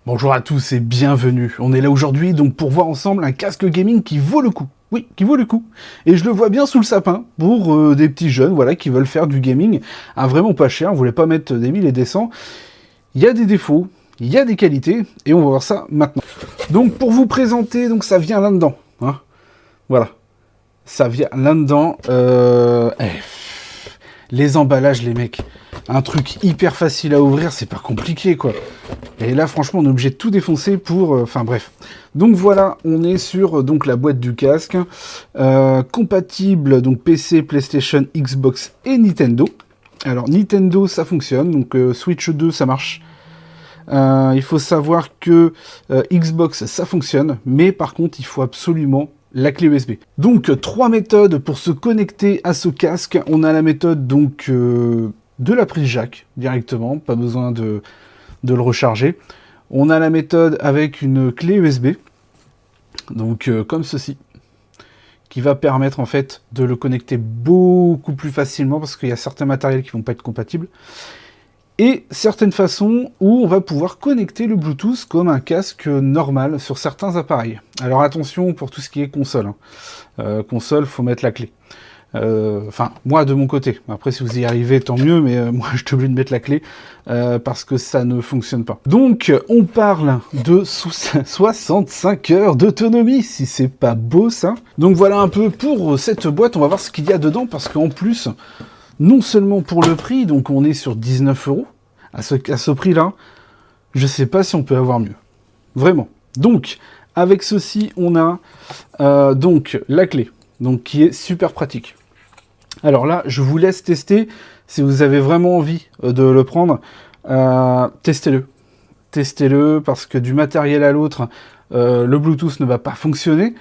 Bonjour à tous et bienvenue. On est là aujourd'hui donc pour voir ensemble un casque gaming qui vaut le coup. Oui, qui vaut le coup. Et je le vois bien sous le sapin pour des petits jeunes voilà, qui veulent faire du gaming à vraiment pas cher. Vous voulez pas mettre des 1000 et des 100. Il y a des défauts, il y a des qualités et on va voir ça maintenant. Donc pour vous présenter, donc ça vient là-dedans. Hein. Voilà. Ça vient là-dedans. Les emballages, les mecs. Un truc hyper facile à ouvrir, c'est pas compliqué, quoi. Et là, franchement, on est obligé de tout défoncer pour... Enfin, bref. Donc voilà, on est sur donc la boîte du casque. Compatible, donc PC, PlayStation, Xbox et Nintendo. Alors, Nintendo, ça fonctionne. Donc, Switch 2, ça marche. Il faut savoir que Xbox, ça fonctionne. Mais par contre, il faut absolument la clé USB. Donc, trois méthodes pour se connecter à ce casque. On a la méthode donc de la prise jack directement, pas besoin de le recharger. On a la méthode avec une clé USB, donc comme ceci, qui va permettre en fait de le connecter beaucoup plus facilement parce qu'il y a certains matériels qui vont pas être compatibles. Et certaines façons où on va pouvoir connecter le Bluetooth comme un casque normal sur certains appareils. Alors attention pour tout ce qui est console. Console, faut mettre la clé. Enfin, moi de mon côté. Après, si vous y arrivez, tant mieux, mais moi je suis obligé de mettre la clé parce que ça ne fonctionne pas. Donc, on parle de 65 heures d'autonomie, si c'est pas beau ça. Donc voilà un peu pour cette boîte, on va voir ce qu'il y a dedans parce qu'en plus, non seulement pour le prix, donc on est sur 19 €, à ce prix-là, je sais pas si on peut avoir mieux. Vraiment. Donc, avec ceci, on a donc la clé, donc qui est super pratique. Alors là, je vous laisse tester. Si vous avez vraiment envie de le prendre, testez-le. Testez-le parce que du matériel à l'autre, le Bluetooth ne va pas fonctionner.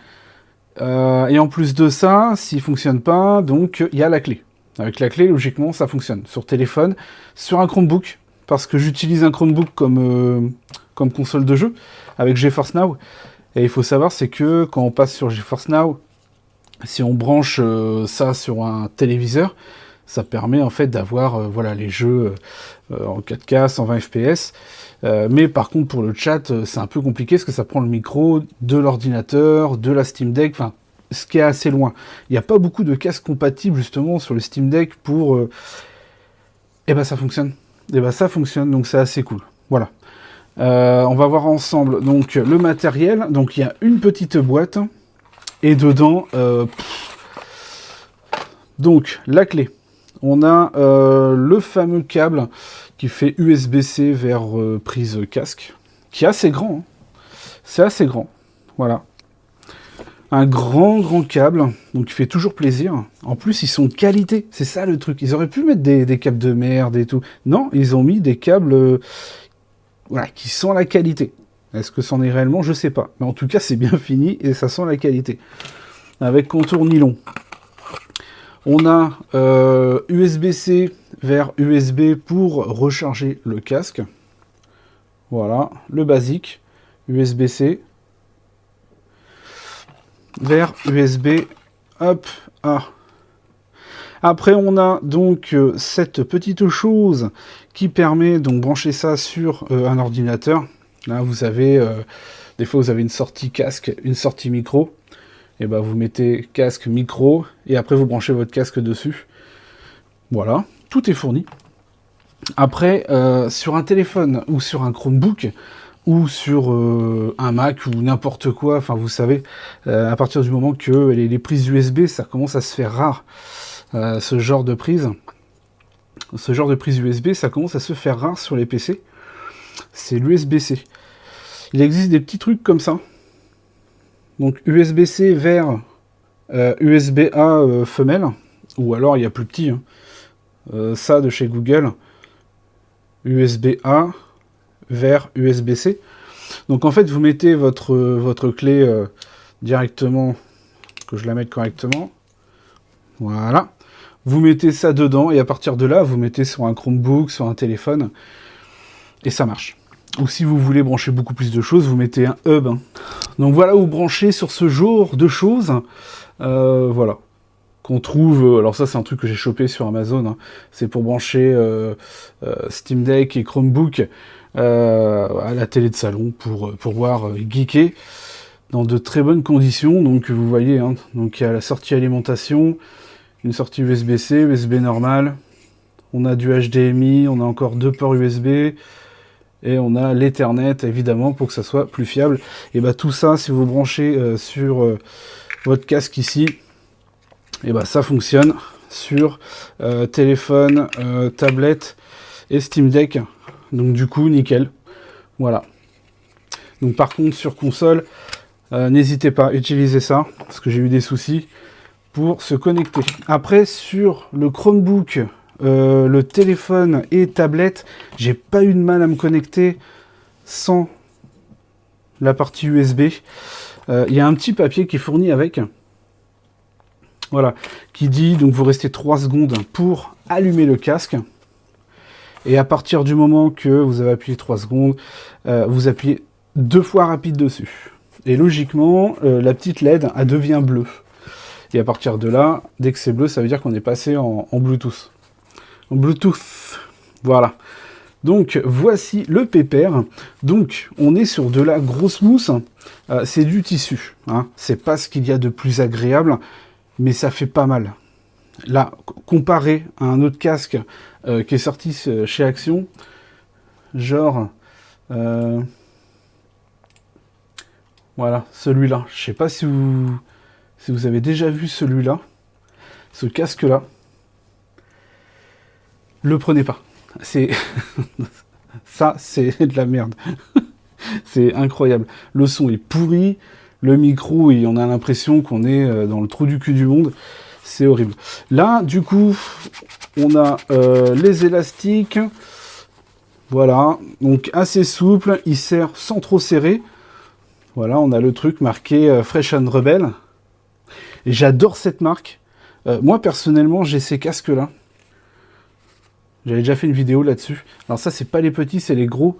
Et en plus de ça, s'il ne fonctionne pas, donc il y a la clé. Avec la clé, logiquement, ça fonctionne. Sur téléphone, sur un Chromebook, parce que j'utilise un Chromebook comme console de jeu, avec GeForce Now. Et il faut savoir, c'est que quand on passe sur GeForce Now, si on branche ça sur un téléviseur, ça permet en fait d'avoir voilà, les jeux en 4K, 120 fps. Mais par contre pour le chat, c'est un peu compliqué parce que ça prend le micro de l'ordinateur, de la Steam Deck, enfin ce qui est assez loin. Il n'y a pas beaucoup de casques compatibles justement sur le Steam Deck pour... Et ben ça fonctionne. Et ben ça fonctionne, donc c'est assez cool. Voilà. On va voir ensemble donc le matériel. Donc il y a une petite boîte. Et dedans, donc la clé. On a le fameux câble qui fait USB-C vers prise casque, qui est assez grand. Hein. C'est assez grand. Voilà. Un grand câble, donc il fait toujours plaisir. En plus, ils sont de qualité. C'est ça le truc. Ils auraient pu mettre des câbles de merde et tout. Non, ils ont mis des câbles voilà, qui sont à la qualité. Est-ce que c'en est réellement? Je sais pas. Mais en tout cas, c'est bien fini et ça sent la qualité. Avec contour nylon. On a USB-C vers USB pour recharger le casque. Voilà, le basique. USB-C vers USB. Hop, A. Après, on a donc cette petite chose qui permet donc brancher ça sur un ordinateur. Là, vous avez, des fois, vous avez une sortie casque, une sortie micro. Et ben, vous mettez casque, micro, et après, vous branchez votre casque dessus. Voilà, tout est fourni. Après, sur un téléphone ou sur un Chromebook, ou sur un Mac ou n'importe quoi, enfin, vous savez, à partir du moment que les prises USB, ça commence à se faire rare. Ce genre de prise USB, ça commence à se faire rare sur les PC. C'est l'USB-C. Il existe des petits trucs comme ça. Donc USB-C vers USB-A femelle, ou alors il y a plus petit. Hein. Ça de chez Google, USB-A vers USB-C. Donc en fait, vous mettez votre clé directement, que je la mette correctement. Voilà. Vous mettez ça dedans et à partir de là, vous mettez sur un Chromebook, sur un téléphone, et ça marche. Ou si vous voulez brancher beaucoup plus de choses, vous mettez un hub. Hein. Donc voilà où brancher sur ce genre de choses. Voilà. qu'on trouve, alors ça c'est un truc que j'ai chopé sur Amazon, hein. C'est pour brancher Steam Deck et Chromebook à la télé de salon pour pouvoir geeker dans de très bonnes conditions. Donc vous voyez, hein, donc il y a la sortie alimentation, une sortie USB-C, USB normale, on a du HDMI, on a encore 2 ports USB, et on a l'Ethernet évidemment pour que ça soit plus fiable. Et bah tout ça, si vous branchez sur votre casque ici, et bah ça fonctionne sur téléphone, tablette et Steam Deck. Donc du coup, nickel. Voilà. Donc par contre, sur console, n'hésitez pas à utiliser ça, parce que j'ai eu des soucis pour se connecter. Après, sur le Chromebook, le téléphone et tablette, j'ai pas eu de mal à me connecter sans la partie USB. Il y a un petit papier qui est fourni avec. Voilà, qui dit, donc vous restez 3 secondes pour allumer le casque. Et à partir du moment que vous avez appuyé 3 secondes, vous appuyez 2 fois rapide dessus. Et logiquement, la petite LED, elle devient bleue. Et à partir de là, dès que c'est bleu, ça veut dire qu'on est passé en Bluetooth. En Bluetooth, voilà. Donc, voici le pépère. Donc, on est sur de la grosse mousse. C'est du tissu, hein. C'est pas ce qu'il y a de plus agréable, mais ça fait pas mal. Là, comparé à un autre casque qui est sorti chez Action, genre, voilà, celui-là. Je sais pas si vous avez déjà vu celui-là, ce casque-là. Le prenez pas. C'est ça, c'est de la merde. C'est incroyable. Le son est pourri, le micro, et on a l'impression qu'on est dans le trou du cul du monde. C'est horrible. Là, du coup, on a les élastiques. Voilà, donc assez souple. Il serre sans trop serrer. Voilà, on a le truc marqué Fresh and Rebel. Et j'adore cette marque. Moi, personnellement, j'ai ces casques-là. J'avais déjà fait une vidéo là-dessus. Alors ça, c'est pas les petits, c'est les gros.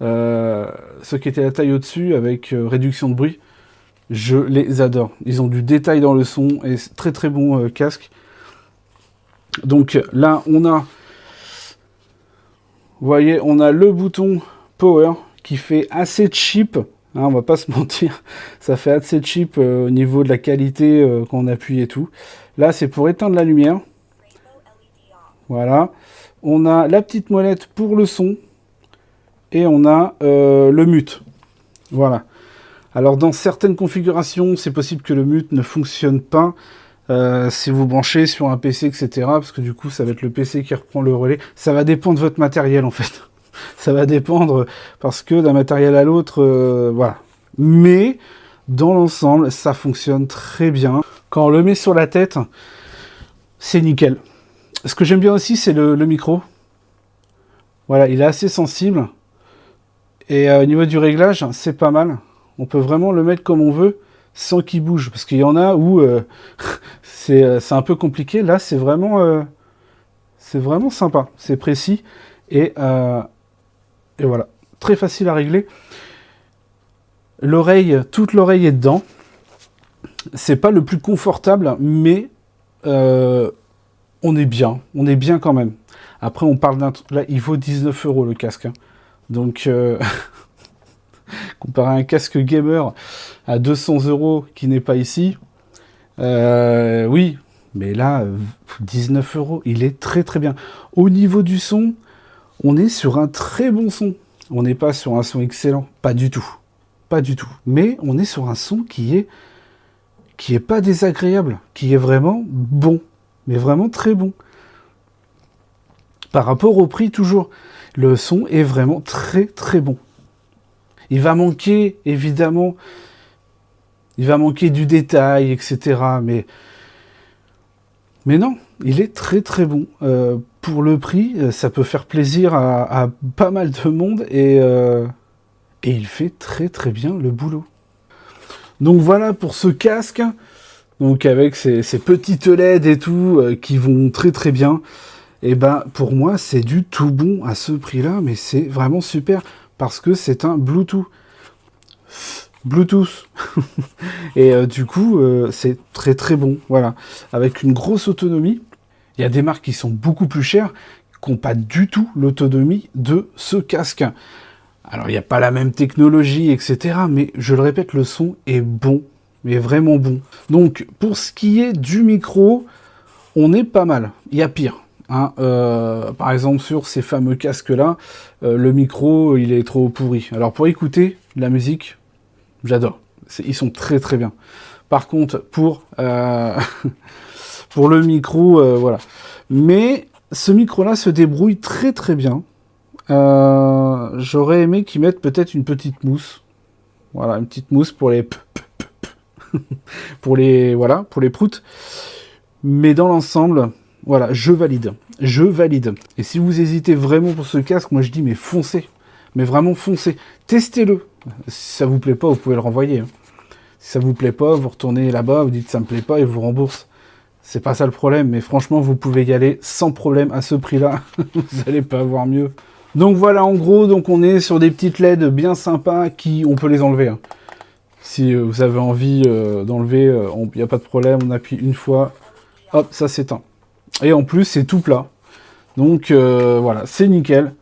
Ceux qui étaient la taille au-dessus, avec réduction de bruit. Je les adore. Ils ont du détail dans le son, et très très bon casque. Donc là, on a... Vous voyez, on a le bouton Power, qui fait assez cheap. Hein, on va pas se mentir. Ça fait assez cheap au niveau de la qualité quand on appuie et tout. Là, c'est pour éteindre la lumière. Voilà. On a la petite molette pour le son. Et on a le mute. Voilà. Alors, dans certaines configurations, c'est possible que le mute ne fonctionne pas si vous branchez sur un PC, etc. Parce que du coup, ça va être le PC qui reprend le relais. Ça va dépendre de votre matériel, en fait. Ça va dépendre parce que d'un matériel à l'autre, voilà. Mais, dans l'ensemble, ça fonctionne très bien. Quand on le met sur la tête, c'est nickel. Ce que j'aime bien aussi, c'est le micro. Voilà, il est assez sensible. Et au niveau du réglage, c'est pas mal. On peut vraiment le mettre comme on veut, sans qu'il bouge. Parce qu'il y en a où c'est un peu compliqué. Là, c'est vraiment sympa. C'est précis. Et voilà. Très facile à régler. L'oreille, toute l'oreille est dedans. C'est pas le plus confortable, mais on est bien. On est bien quand même. Après, on parle d'un... Là, il vaut 19 € le casque. Hein. Donc, comparé à un casque gamer à 200 € qui n'est pas ici, oui, mais là, 19 €, il est très très bien. Au niveau du son, on est sur un très bon son. On n'est pas sur un son excellent, pas du tout. Pas du tout. Mais on est sur un son qui est pas désagréable, qui est vraiment bon. Mais vraiment très bon. Par rapport au prix, toujours, le son est vraiment très très bon. Il va manquer, évidemment, il va manquer du détail, etc. Mais non, il est très très bon. Pour le prix, ça peut faire plaisir à pas mal de monde et il fait très très bien le boulot. Donc voilà pour ce casque, donc avec ces petites LED et tout qui vont très très bien. Et ben pour moi c'est du tout bon à ce prix-là, mais c'est vraiment super parce que c'est un Bluetooth. Bluetooth. Et du coup, c'est très très bon, voilà. Avec une grosse autonomie. Il y a des marques qui sont beaucoup plus chères, qui n'ont pas du tout l'autonomie de ce casque. Alors, il n'y a pas la même technologie, etc. Mais je le répète, le son est bon, mais vraiment bon. Donc, pour ce qui est du micro, on est pas mal. Il y a pire. Hein. Par exemple, sur ces fameux casques-là, le micro, il est trop pourri. Alors, pour écouter la musique, j'adore. Ils sont très très bien. Par contre, pour le micro, voilà. Mais ce micro-là se débrouille très très bien. J'aurais aimé qu'ils mettent peut-être une petite mousse. Voilà, une petite mousse pour les pour les proutes. Mais dans l'ensemble, voilà, je valide. Je valide. Et si vous hésitez vraiment pour ce casque, moi je dis mais foncez. Mais vraiment foncez. Testez-le. Si ça vous plaît pas, vous pouvez le renvoyer. Hein. Si ça vous plaît pas, vous retournez là-bas, vous dites ça me plaît pas et vous remboursent. C'est pas ça le problème, mais franchement, vous pouvez y aller sans problème à ce prix-là. Vous n'allez pas avoir mieux. Donc voilà, en gros, donc on est sur des petites LED bien sympas qui, on peut les enlever. Hein. Si vous avez envie d'enlever, il n'y a pas de problème, on appuie une fois, hop, ça s'éteint. Et en plus, c'est tout plat. Donc voilà, c'est nickel.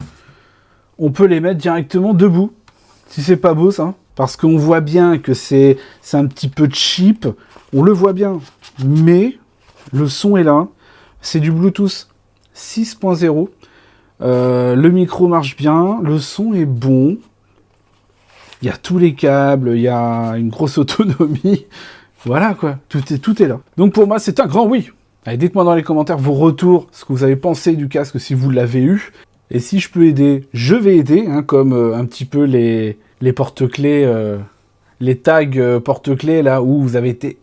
On peut les mettre directement debout, si c'est pas beau ça. Parce qu'on voit bien que c'est un petit peu cheap, on le voit bien. Mais le son est là, c'est du Bluetooth 6.0. Le micro marche bien, le son est bon. Il y a tous les câbles, il y a une grosse autonomie. Voilà quoi, tout est là. Donc pour moi, c'est un grand oui. Allez, dites-moi dans les commentaires vos retours, ce que vous avez pensé du casque si vous l'avez eu. Et si je peux aider, je vais aider, hein, comme un petit peu les porte-clés, les tags porte-clés, là où vous avez été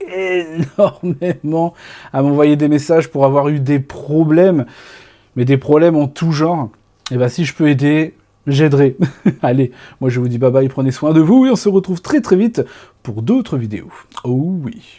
énormément à m'envoyer des messages pour avoir eu des problèmes, mais des problèmes en tout genre. Et bah si je peux aider, j'aiderai. Allez, moi je vous dis bye bye, prenez soin de vous, et on se retrouve très très vite pour d'autres vidéos. Oh oui.